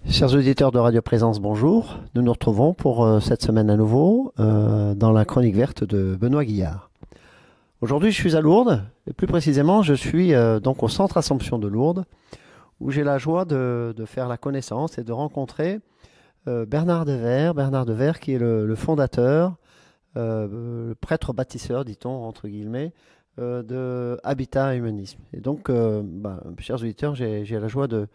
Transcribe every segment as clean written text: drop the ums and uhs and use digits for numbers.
Chers auditeurs de Radio Présence, bonjour. Nous nous retrouvons pour cette semaine à nouveau dans la chronique verte de Benoît Guillard. Aujourd'hui, je suis à Lourdes, et plus précisément, je suis donc au Centre Assomption de Lourdes, où j'ai la joie de faire la connaissance et de rencontrer Bernard Devers. Bernard Devers qui est le fondateur, le prêtre bâtisseur, dit-on, entre guillemets, de Habitat Humanisme. Et donc, chers auditeurs, j'ai la joie de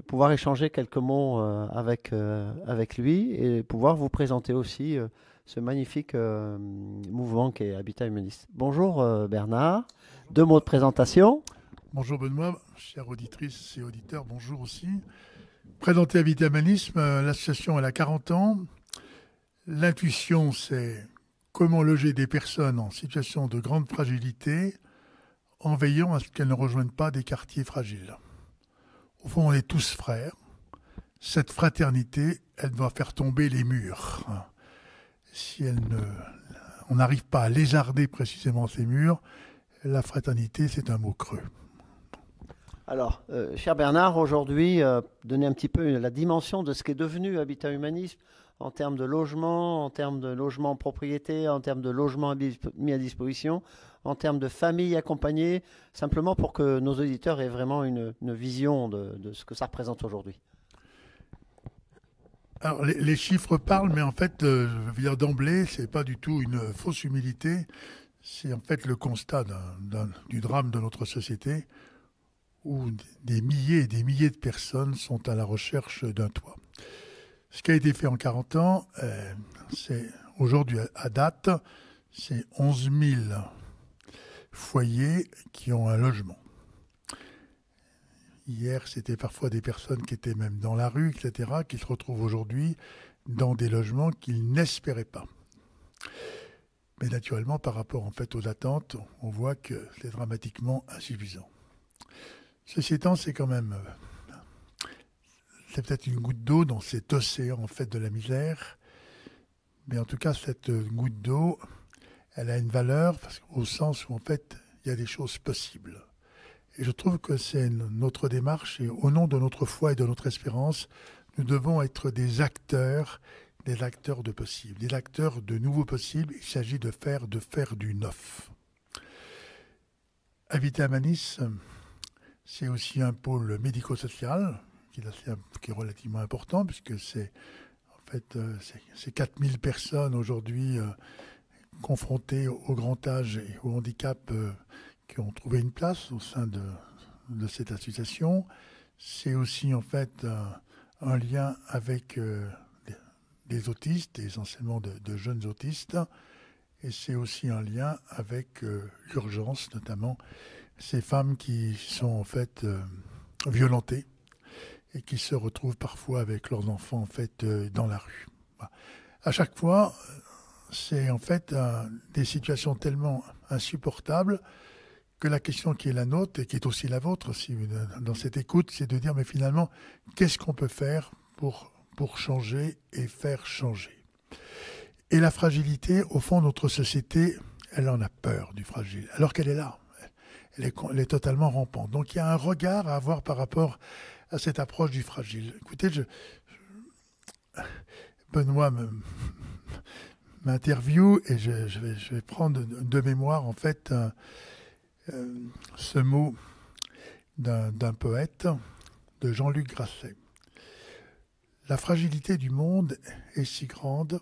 pouvoir échanger quelques mots avec lui et pouvoir vous présenter aussi ce magnifique mouvement qu'est Habitat Humaniste. Bonjour Bernard, deux mots de présentation. Bonjour Benoît, chères auditrices et auditeurs, bonjour aussi. Présenter Habitat Humanisme, l'association elle a 40 ans. L'intuition, c'est comment loger des personnes en situation de grande fragilité en veillant à ce qu'elles ne rejoignent pas des quartiers fragiles. Au fond, on est tous frères. Cette fraternité, elle doit faire tomber les murs. Si on n'arrive pas à lézarder précisément ces murs, la fraternité, c'est un mot creux. Alors, cher Bernard, aujourd'hui, donner un petit peu la dimension de ce qu'est devenu Habitat Humanisme en termes de logement, en termes de logement en propriété, en termes de logement mis à disposition, en termes de familles accompagnées, simplement pour que nos auditeurs aient vraiment une vision de ce que ça représente aujourd'hui. Alors, les chiffres parlent, mais en fait, je veux dire d'emblée, c'est pas du tout une fausse humilité. C'est en fait le constat du drame de notre société où des milliers et des milliers de personnes sont à la recherche d'un toit. Ce qui a été fait en 40 ans, c'est aujourd'hui à date, c'est 11 000 foyers qui ont un logement. Hier, c'était parfois des personnes qui étaient même dans la rue, etc., qui se retrouvent aujourd'hui dans des logements qu'ils n'espéraient pas. Mais naturellement, par rapport en fait aux attentes, on voit que c'est dramatiquement insuffisant. Ceci étant, c'est quand même... c'est peut-être une goutte d'eau dans cet océan en fait de la misère. Mais en tout cas, cette goutte d'eau, elle a une valeur au sens où en fait, il y a des choses possibles. Et je trouve que c'est notre démarche et au nom de notre foi et de notre espérance, nous devons être des acteurs de possible, des acteurs de nouveaux possibles. Il s'agit de faire du neuf. Habitat Humanisme, c'est aussi un pôle médico-social qui est relativement important puisque c'est 4000 personnes aujourd'hui confrontées au grand âge et au handicap qui ont trouvé une place au sein de cette association. C'est aussi en fait un lien avec des autistes, essentiellement de jeunes autistes, et c'est aussi un lien avec l'urgence, notamment ces femmes qui sont en fait violentées et qui se retrouvent parfois avec leurs enfants en fait dans la rue. À chaque fois, c'est en fait des situations tellement insupportables que la question qui est la nôtre et qui est aussi la vôtre aussi dans cette écoute, c'est de dire mais finalement, qu'est-ce qu'on peut faire pour changer et faire changer? Et la fragilité, au fond, notre société, elle en a peur du fragile, alors qu'elle est là. Elle est totalement rampante. Donc il y a un regard à avoir par rapport à cette approche du fragile. Écoutez, Benoît m'interviewe et je vais prendre de mémoire en fait ce mot d'un poète, de Jean-Luc Grasset. La fragilité du monde est si grande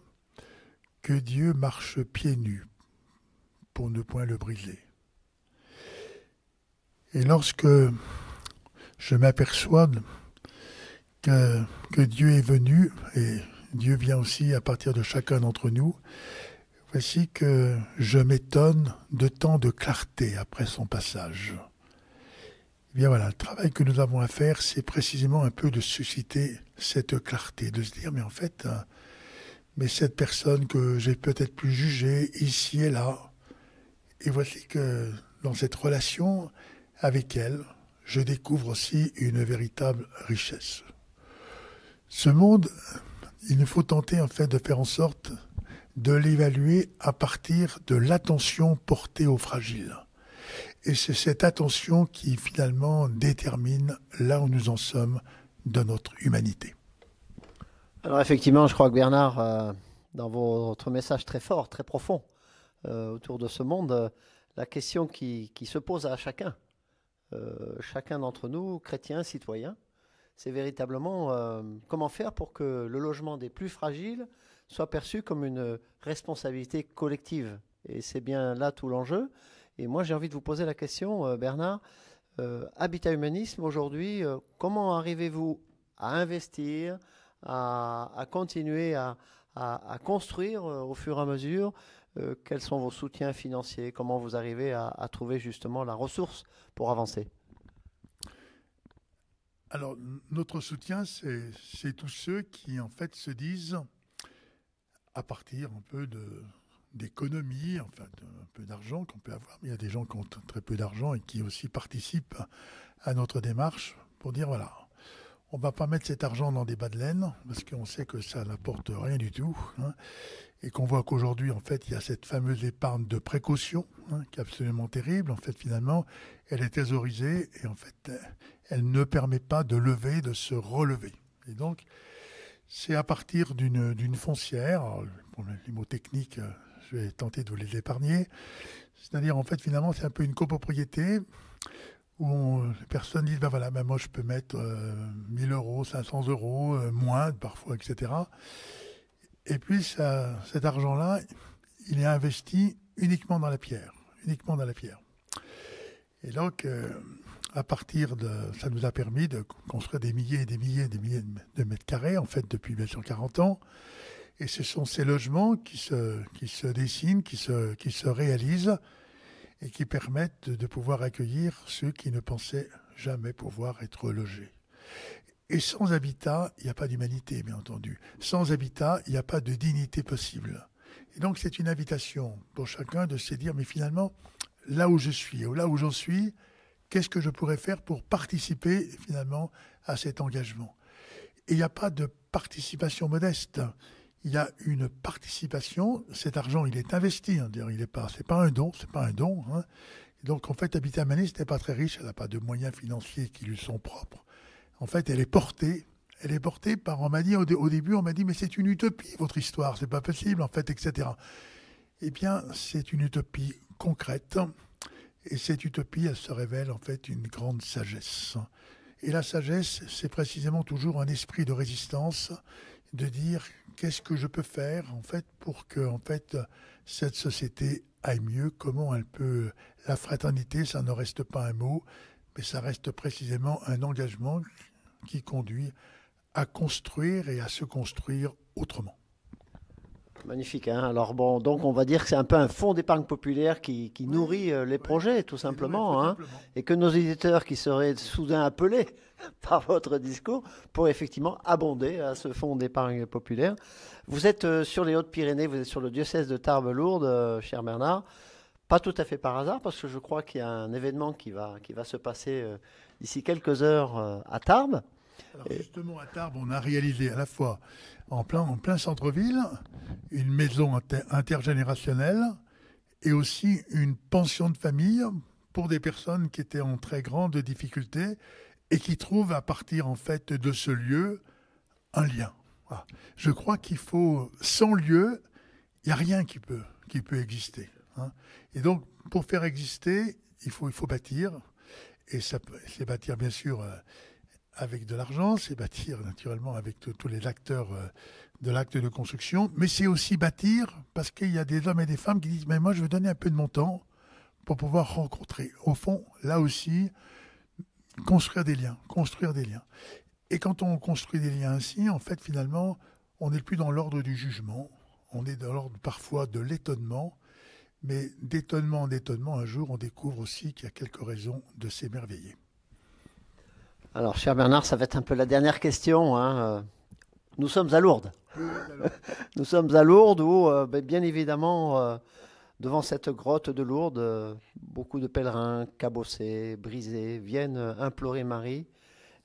que Dieu marche pieds nus pour ne point le briser. Et lorsque je m'aperçois que Dieu est venu, et Dieu vient aussi à partir de chacun d'entre nous, voici que je m'étonne de tant de clarté après son passage. Eh bien voilà, le travail que nous avons à faire, c'est précisément un peu de susciter cette clarté, de se dire, mais en fait, mais cette personne que j'ai peut-être plus jugée ici et là, et voici que dans cette relation avec elle, je découvre aussi une véritable richesse. Ce monde, il nous faut tenter en fait de faire en sorte de l'évaluer à partir de l'attention portée aux fragiles. Et c'est cette attention qui finalement détermine là où nous en sommes de notre humanité. Alors effectivement, je crois que Bernard, dans votre message très fort, très profond autour de ce monde, la question qui se pose à chacun, chacun d'entre nous, chrétiens, citoyens, c'est véritablement comment faire pour que le logement des plus fragiles soit perçu comme une responsabilité collective. Et c'est bien là tout l'enjeu. Et moi, j'ai envie de vous poser la question, Bernard, Habitat Humanisme, aujourd'hui, comment arrivez-vous à investir, à continuer à construire au fur et à mesure? Quels sont vos soutiens financiers? Comment vous arrivez à trouver justement la ressource pour avancer? Alors, notre soutien, c'est tous ceux qui, en fait, se disent, à partir un peu d'économie, enfin, un peu d'argent qu'on peut avoir, mais il y a des gens qui ont très peu d'argent et qui aussi participent à notre démarche pour dire, voilà, on ne va pas mettre cet argent dans des bas de laine, parce qu'on sait que ça n'apporte rien du tout, hein, et qu'on voit qu'aujourd'hui, en fait, il y a cette fameuse épargne de précaution, hein, qui est absolument terrible. En fait, finalement, elle est thésaurisée et en fait, elle ne permet pas de lever, de se relever. Et donc, c'est à partir d'une foncière, alors, pour les mots techniques, je vais tenter de vous les épargner, c'est-à-dire, en fait, finalement, c'est un peu une copropriété où les personnes disent, ben voilà, ben moi, je peux mettre 1000 euros, 500 euros, moins, parfois, etc. Et puis, cet argent-là, il est investi uniquement dans la pierre, uniquement dans la pierre. Et donc, à partir de... Ça nous a permis de construire des milliers et des milliers et des milliers de mètres carrés, en fait, depuis bien sûr 40 ans. Et ce sont ces logements qui se dessinent, qui se réalisent et qui permettent de pouvoir accueillir ceux qui ne pensaient jamais pouvoir être logés. Et sans habitat, il n'y a pas d'humanité, bien entendu. Sans habitat, il n'y a pas de dignité possible. Et donc, c'est une invitation pour chacun de se dire, mais finalement, là où je suis, ou là où j'en suis, qu'est-ce que je pourrais faire pour participer, finalement, à cet engagement? Et il n'y a pas de participation modeste. Il y a une participation. Cet argent, il est investi. Hein, c'est pas un don, c'est pas un don. Hein. Et donc, en fait, Habitat Humanisme n'est pas très riche. Elle n'a pas de moyens financiers qui lui sont propres. En fait, elle est portée par, on m'a dit, au début, on m'a dit, mais c'est une utopie, votre histoire, c'est pas possible, en fait, etc. Eh bien, c'est une utopie concrète, et cette utopie, elle se révèle, en fait, une grande sagesse. Et la sagesse, c'est précisément toujours un esprit de résistance, de dire, qu'est-ce que je peux faire, en fait, pour que, en fait, cette société aille mieux, comment elle peut... La fraternité, ça ne reste pas un mot, mais ça reste précisément un engagement qui conduit à construire et à se construire autrement. Magnifique, hein. Alors bon, donc on va dire que c'est un peu un fonds d'épargne populaire qui nourrit les projets, tout simplement, hein, et que nos éditeurs qui seraient soudain appelés par votre discours pourraient effectivement abonder à ce fonds d'épargne populaire. Vous êtes sur les Hautes-Pyrénées, vous êtes sur le diocèse de Tarbes-Lourdes, cher Bernard. Pas tout à fait par hasard, parce que je crois qu'il y a un événement qui va se passer d'ici quelques heures à Tarbes. Alors justement, à Tarbes, on a réalisé à la fois en plein centre-ville une maison intergénérationnelle et aussi une pension de famille pour des personnes qui étaient en très grande difficulté et qui trouvent à partir en fait de ce lieu un lien. Voilà. Je crois qu'il faut, sans lieu, il n'y a rien qui peut exister. Hein. Et donc, pour faire exister, il faut bâtir. Et c'est bâtir, bien sûr, avec de l'argent, c'est bâtir, naturellement, avec tous les acteurs de l'acte de construction. Mais c'est aussi bâtir parce qu'il y a des hommes et des femmes qui disent « Mais moi, je veux donner un peu de mon temps pour pouvoir rencontrer. » Au fond, là aussi, construire des liens. Et quand on construit des liens ainsi, en fait, finalement, on n'est plus dans l'ordre du jugement. On est dans l'ordre, parfois, de l'étonnement. Mais d'étonnement en étonnement, un jour, on découvre aussi qu'il y a quelques raisons de s'émerveiller. Alors, cher Bernard, ça va être un peu la dernière question, hein. Nous sommes à Lourdes. Nous sommes à Lourdes où, bien évidemment, devant cette grotte de Lourdes, beaucoup de pèlerins cabossés, brisés, viennent implorer Marie.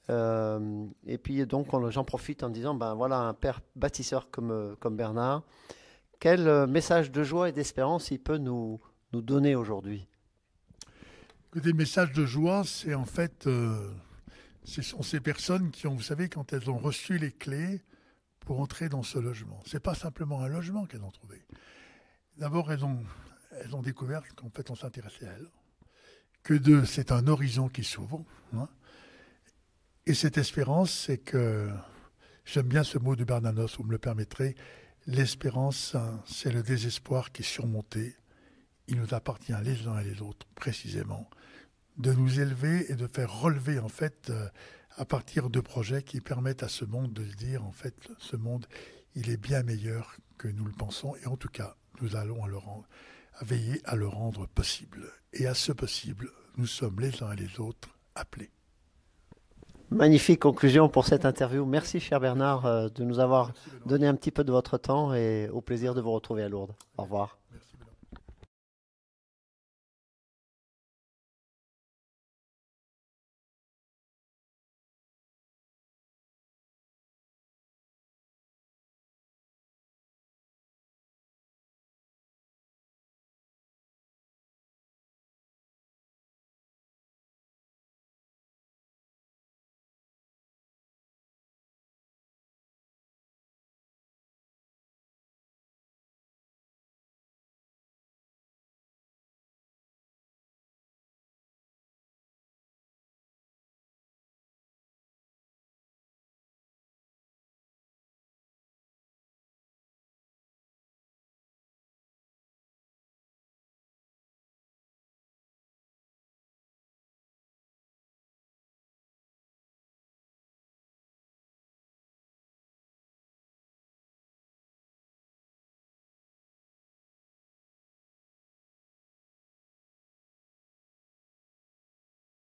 Et puis, donc, j'en profite en disant, ben voilà, un père bâtisseur comme Bernard. Quel message de joie et d'espérance il peut nous donner aujourd'hui? Des messages de joie, c'est en fait Ce sont ces personnes qui ont, vous savez, quand elles ont reçu les clés pour entrer dans ce logement. C'est pas simplement un logement qu'elles ont trouvé. D'abord, elles ont découvert qu'en fait, on s'intéressait à elles. Que c'est un horizon qui s'ouvre. Hein. Et cette espérance, c'est que, j'aime bien ce mot de Bernanos, vous me le permettrez, l'espérance, c'est le désespoir qui est surmonté. Il nous appartient les uns et les autres, précisément, de nous élever et de faire relever, en fait, à partir de projets qui permettent à ce monde de se dire, en fait, ce monde, il est bien meilleur que nous le pensons. Et en tout cas, nous allons à veiller à le rendre possible. Et à ce possible, nous sommes les uns et les autres appelés. Magnifique conclusion pour cette interview. Merci, cher Bernard, de nous avoir donné un petit peu de votre temps et au plaisir de vous retrouver à Lourdes. Au revoir.